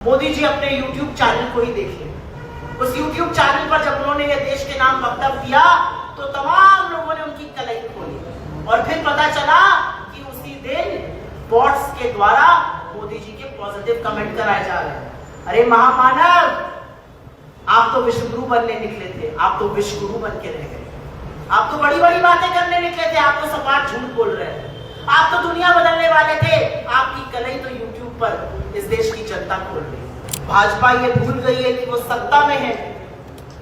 मोदी जी अपने YouTube channel को ही देख लें। उस YouTube चैनल पर जब उन्होंने ये देश के नाम वक्तव्य दिया तो तमाम लोगों ने उनकी कलई खोली और फिर पता चला कि उसी दिन बॉट्स के द्वारा मोदी जी के पॉजिटिव कमेंट कराए जा रहे हैं। अरे महामानव, आप तो विश्वगुरु बनने निकले थे, आप तो विश्वगुरु बन के रह गए। आप तो बड़ी बड़ी बातें करने निकले थे, आप तो सपाट झूठ बोल रहे हैं। आप तो दुनिया बदलने वाले थे, आपकी कलई तो YouTube पर इस देश की जनता खोल रही। भाजपा ये भूल गई है कि वो सत्ता में है,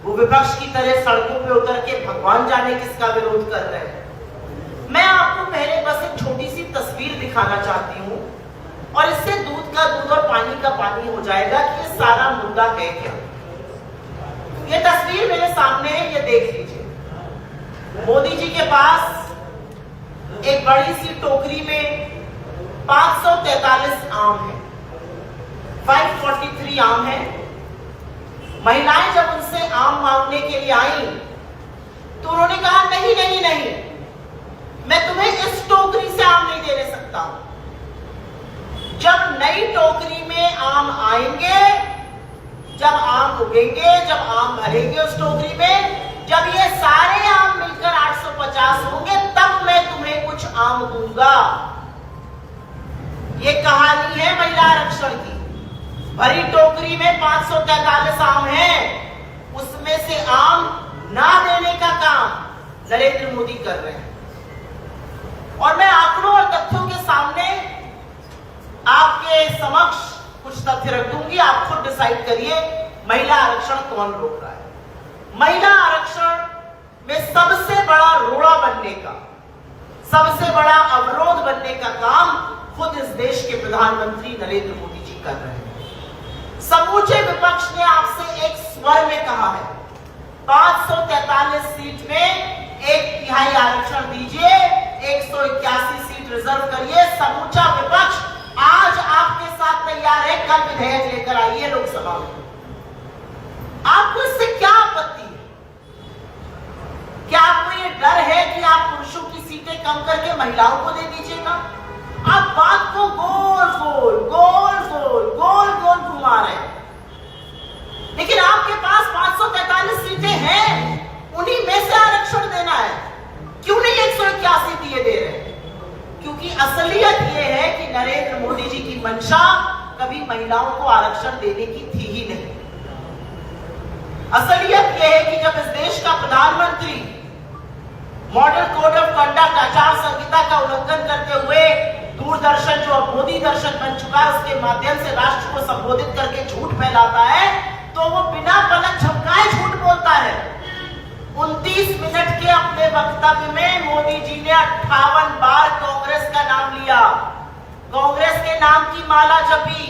वो विपक्ष की तरह सड़कों पे उतर के भगवान जाने किसका विरोध कर रहे हैं। मैं आपको पहले बस एक छोटी सी तस्वीर दिखाना चाहती हूँ और इससे दूध का दूध और पानी का पानी हो जाएगा कि ये सारा मुद्दा है क्या। ये तस्वीर मेरे सामने है, ये देख लीजिए। मोदी जी के पास एक बड़ी सी टोकरी में 543 आम है, 543 आम है। महिलाएं जब उनसे आम मांगने के लिए आई तो उन्होंने कहा नहीं नहीं नहीं, मैं तुम्हें इस टोकरी से आम नहीं देने सकता हूं। जब नई टोकरी में आम आएंगे, जब आम उगेंगे, जब आम भरेंगे उस टोकरी में, जब ये सारे आम मिलकर 850 होंगे तब मैं तुम्हें कुछ आम दूंगा। ये कहानी है महिला आरक्षण की। भरी टोकरी में 543 आम है, उसमें से आम ना देने का काम नरेंद्र मोदी कर रहे हैं। और मैं आंकड़ों और तथ्यों के सामने आपके समक्ष कुछ तथ्य रख दूंगी, आप खुद डिसाइड करिए महिला आरक्षण कौन रोक रहा है। महिला आरक्षण में सबसे बड़ा रोड़ा बनने का, सबसे बड़ा अवरोध बनने का काम खुद इस देश के प्रधानमंत्री नरेंद्र मोदी जी कर रहे हैं। समूचे विपक्ष ने आपसे एक स्वर में कहा है 543 सीट में 1/3 आरक्षण दीजिए, 181 सीट रिजर्व करिए। समूचा विपक्ष आज आपके साथ तैयार है, कल विधेयक लेकर आइए लोकसभा में। आपको इससे क्या आपत्ति है? क्या आपको ये डर है कि आप पुरुषों की सीटें कम करके महिलाओं को दे दीजिएगा? आप बात को गोल गोल गोल गोल गोल गोल घुमा रहे हैं। लेकिन आपके पास 543 सीटें हैं, उन्हीं में से आरक्षण देना है। क्यों नहीं 181 दिए दे रहे हैं? क्योंकि असलियत यह है कि नरेंद्र मोदी जी की मंशा कभी महिलाओं को आरक्षण देने की थी ही नहीं। असलियत यह है कि जब इस देश का प्रधानमंत्री मॉडल कोड ऑफ कंडक्ट आचार संहिता का उल्लंघन करते हुए दूरदर्शन, जो अब मोदी दर्शन बन चुका है, उसके माध्यम से राष्ट्र को संबोधित करके झूठ फैलाता है, तो वो बिना पलक झपकाए झूठ बोलता है। 29 मिनट के अपने वक्तव्य में मोदी जी ने 58 बार कांग्रेस का नाम लिया, कांग्रेस के नाम की माला जपी।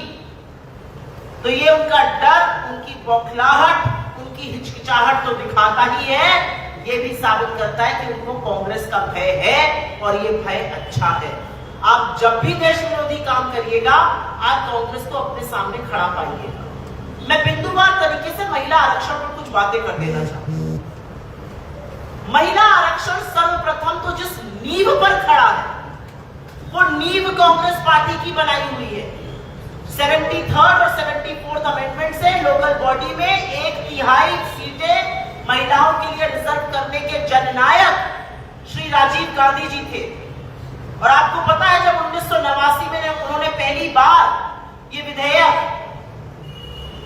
तो ये उनका डर, उनकी बौखलाहट, उनकी हिचकिचाहट तो दिखाता ही है, ये भी साबित करता है कि उनको कांग्रेस का भय है और ये भय अच्छा है। आप जब भी देश विरोधी काम करिएगा, आप कांग्रेस को अपने सामने खड़ा पाइएगा। मैं बिंदुवार तरीके से महिला आरक्षण पर कुछ बातें कर देना चाहता हूं। महिला आरक्षण सर्वप्रथम तो जिस नींव पर खड़ा है, वो नींव कांग्रेस पार्टी की बनाई हुई है। 73rd और 74th अमेंडमेंट से लोकल बॉडी में 1/3 सीटें महिलाओं के लिए रिजर्व करने के जननायक श्री राजीव गांधी जी थे। और आपको पता है जब 1989 में उन्होंने पहली बार ये विधेयक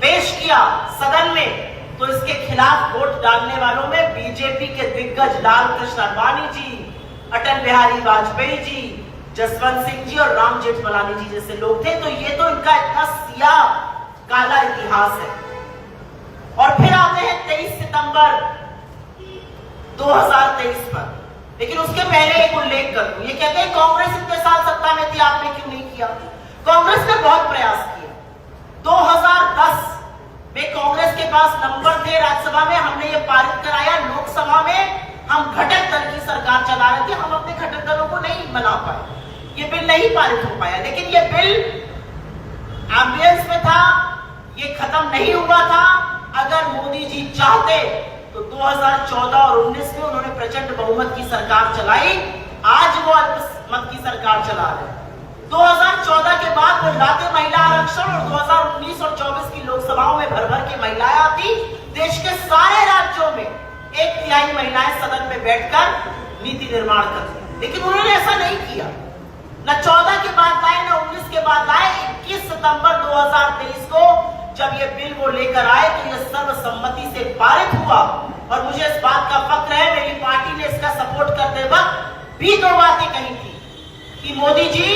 पेश किया सदन में, तो इसके खिलाफ वोट डालने वालों में बीजेपी के दिग्गज लाल कृष्ण आडवाणी जी, अटल बिहारी वाजपेयी जी, जसवंत सिंह जी और राम जेठमलानी जी जैसे लोग थे। तो ये तो इनका इतना सियाह काला इतिहास है। और फिर आते हैं 23 सितंबर 2023 पर। लेकिन उसके पहले एक उल्लेख कर दूं, ये कहते हैं कांग्रेस इतने साल सत्ता में थी, आपने क्यों नहीं किया? कांग्रेस ने बहुत प्रयास किया। 2010 में कांग्रेस के पास नंबर थे राज्यसभा में, हमने ये पारित कराया। लोकसभा में हम घटक दल की सरकार चला रहे थे, हम अपने घटक दलों को नहीं मना पाए, ये बिल नहीं पारित हो पाया। लेकिन ये बिल एम्बियंस में था, ये खत्म नहीं हुआ था। अगर मोदी जी चाहते तो 2014 और 19 में उन्होंने प्रचंड बहुमत की सरकार चलाई, आज वो अल्पमत की सरकार चला रहे हैं। 2014 के बाद वो लाते महिला आरक्षण और 2019 और 24 की लोकसभाओं में भर भर के महिलाएं आती। देश के सारे राज्यों में 1/3 महिलाएं सदन में बैठकर नीति निर्माण करती, लेकिन उन्होंने ऐसा नहीं किया। न 14 के बाद लाए, न 19 के बाद लाए। 21 सितंबर 2023 को जब ये बिल वो लेकर आए तो ये सर्वसम्मति से पारित हुआ और मुझे इस बात का फक्र है, मेरी पार्टी ने इसका सपोर्ट करते वक्त भी 2 बातें कही थी कि मोदी जी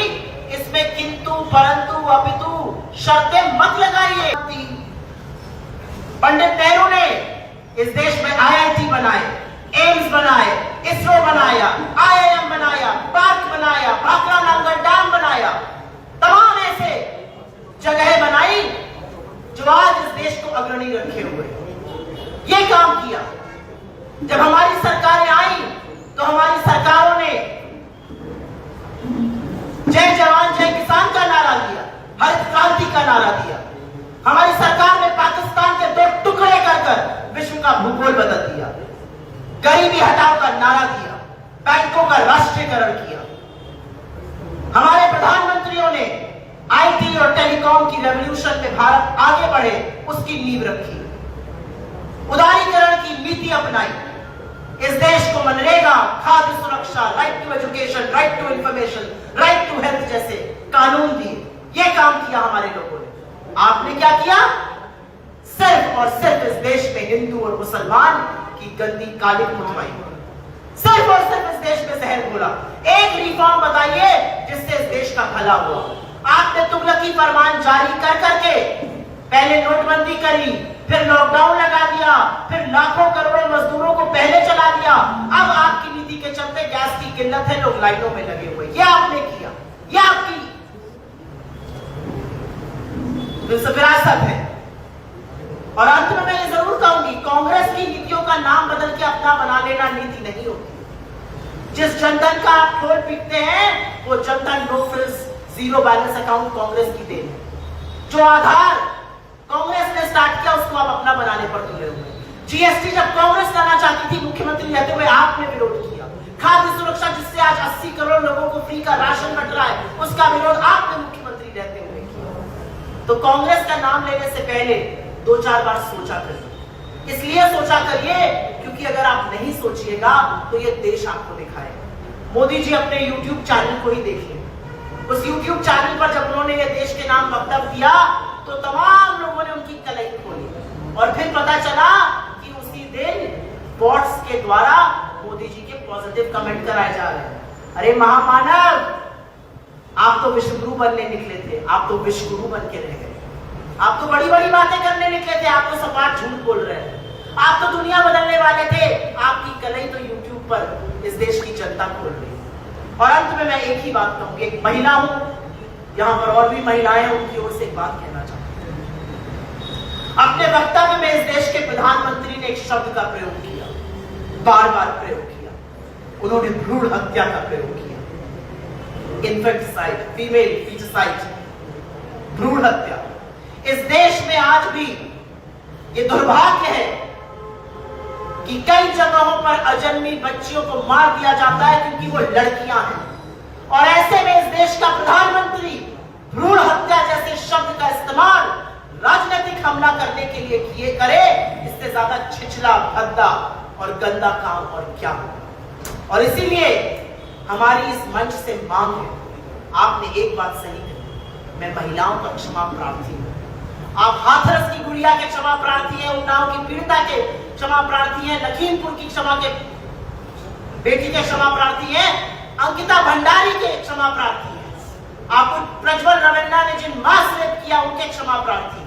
इसमें किंतु परंतु अपितु शर्तें मत लगाइए। पंडित नेहरू ने इस देश में IIT बनाए, एम्स बनाए, इसरो बनाया, IIM बनाया, पार्क बनाया, भाखड़ा नांगल डैम बनाया, तमाम ऐसे जगह बनाई जो आज इस देश को अग्रणी रखे हुए। ये काम किया। जब हमारी सरकारें आई तो हमारी सरकारों ने जय जवान जय किसान का नारा दिया, हरित क्रांति का नारा दिया। हमारी सरकार ने पाकिस्तान के 2 टुकड़े कर विश्व का भूगोल बदल दिया, गरीबी हटाओ का नारा दिया, बैंकों का राष्ट्रीयकरण किया। हमारे प्रधानमंत्रियों ने IT और टेलीकॉम की रेवोल्यूशन में भारत आगे बढ़े उसकी नींव रखी, उदारीकरण की नीति अपनाई, इस देश को मनरेगा, खाद्य सुरक्षा, right to education, right to information, right to health जैसे कानून दिए। यह काम किया हमारे लोगों ने। आपने क्या किया? सिर्फ और सिर्फ इस देश में हिंदू और मुसलमान की गंदी कालिक मुठवाई, सिर्फ और सिर्फ इस देश में जहर घोला। एक रिफॉर्म बताइए जिससे इस देश का भला हुआ। आपने तुगलकी फरमान जारी कर करके पहले नोटबंदी करी, फिर लॉकडाउन लगा दिया, फिर लाखों करोड़ों मजदूरों को पहले चला दिया। अब आपकी नीति के चलते गैस की किल्लत है, लोग लाइनों में लगे हुए। यह आपने किया, यह आपकी विरासत है। और अंत में मैं ये जरूर कहूंगी, कांग्रेस की नीतियों का नाम बदल के अपना बना लेना नीति नहीं होती। जिस जनधन का आप खोल पीटते हैं वो Jandhan no frills zero balance account Congress की देन है। जो आधार कांग्रेस ने स्टार्ट किया उसको आप अपना बनाने पर तुले हुए। जीएसटी जब कांग्रेस लाना चाहती थी, मुख्यमंत्री रहते हुए आपने विरोध किया। खाद्य सुरक्षा जिससे आज 80 करोड़ लोगों को फ्री का राशन बंट रहा है, उसका विरोध आपने मुख्यमंत्री रहते हुए किया। तो कांग्रेस का नाम लेने से पहले 2-4 बार सोचा करिए। इसलिए सोचा करिए क्योंकि अगर आप नहीं सोचिएगा तो ये देश आपको दिखाएगा। मोदी जी अपने YouTube चैनल को ही देखिए। उस YouTube चैनल पर जब उन्होंने ये देश के नाम वक्तव्य दिया तो तमाम लोगों ने उनकी कलाई खोली और फिर पता चला कि उसी दिन बॉट्स के द्वारा मोदी जी के पॉजिटिव कमेंट कराए जा रहे हैं। अरे महामानव, आप तो विश्वगुरु बनने निकले थे, आप तो विश्वगुरु बन के रह गए। आप तो बड़ी बड़ी बातें करने निकले थे, आप तो सपाट झूठ बोल रहे हैं। आप तो दुनिया बदलने वाले थे, आपकी कलई तो YouTube पर इस देश की जनता खोल रही है। और अंत में मैं एक ही बात कहूंगी, एक महिला हूं, यहां पर और भी महिलाएं हैं, उनकी ओर से एक बात कहना चाहती हूं। अपने वक्तव्य में इस देश के प्रधानमंत्री ने एक शब्द का प्रयोग किया, बार बार प्रयोग किया। उन्होंने भ्रूण हत्या का प्रयोग किया, इन्फेंटिसाइड, फीमेल फीटिसाइड, भ्रूण हत्या। इस देश में आज भी ये दुर्भाग्य है कि कई जगहों पर अजन्मी बच्चियों को मार दिया जाता है क्योंकि वो लड़कियां हैं। और ऐसे में इस देश का प्रधानमंत्री भ्रूण हत्या जैसे शब्द का इस्तेमाल राजनीतिक हमला करने के लिए करे, इससे ज्यादा छिछला, भद्दा और गंदा काम और क्या होगा। और इसीलिए हमारी इस मंच से मांग है, आपने एक बात सही कही, मैं महिलाओं का क्षमा प्रार्थी हूं। आप हाथरस की गुड़िया के क्षमा प्रार्थी हैं, उन्नाव की पीड़िता के क्षमा प्रार्थी हैं, लखीमपुर की क्षमा के बेटी के क्षमा प्रार्थी हैं, अंकिता भंडारी के क्षमा प्रार्थी हैं, आप प्रज्वल रविंद्र ने जिन मास रेप किया उनके क्षमा प्रार्थी हैं,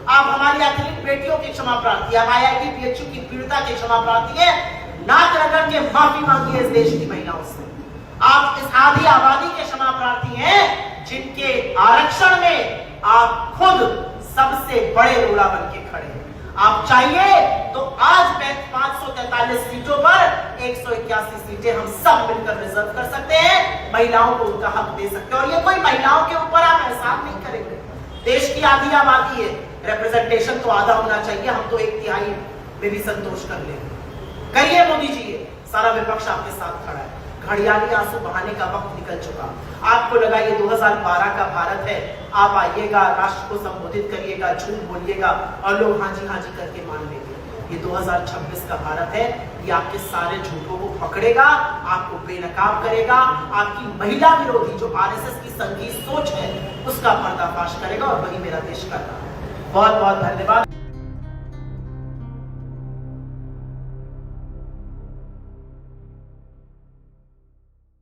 आप हमारी एथलीट बेटियों की क्षमा प्रार्थी, आप IIT PHU की पीड़िता के क्षमा प्रार्थी हैं। नाक रगड़ के माफी मांगी इस देश की महिलाओं से। आप इस आधी आबादी के क्षमा प्रार्थी हैं जिनके आरक्षण में आप खुद सबसे बड़े रोड़ा बन के खड़े हैं। आप चाहिए तो आज 543 सीटों पर 181 सीटें हम सब मिलकर रिजर्व कर सकते हैं, महिलाओं को उनका हक दे सकते हैं। और ये कोई महिलाओं के ऊपर आप एहसान नहीं करेंगे। देश की आधी आबादी है, रिप्रेजेंटेशन तो आधा होना चाहिए, हम तो 1/3 में भी संतोष कर लेंगे। करिए मोदी जी, ये सारा विपक्ष आपके साथ खड़ा है। घड़ियाली आंसू बहाने का वक्त निकल चुका। आपको लगा ये 2012 का भारत है, आप आइएगा, राष्ट्र को संबोधित करिएगा, झूठ बोलिएगा और लोग हाँ जी करके मान लेंगे। ये 2026 का भारत है, ये आपके सारे झूठों को पकड़ेगा, आपको बेनकाब करेगा, आपकी महिला विरोधी जो आरएसएस की संगीत सोच है उसका पर्दाफाश करेगा और वही मेरा देश करता है। बहुत बहुत धन्यवाद।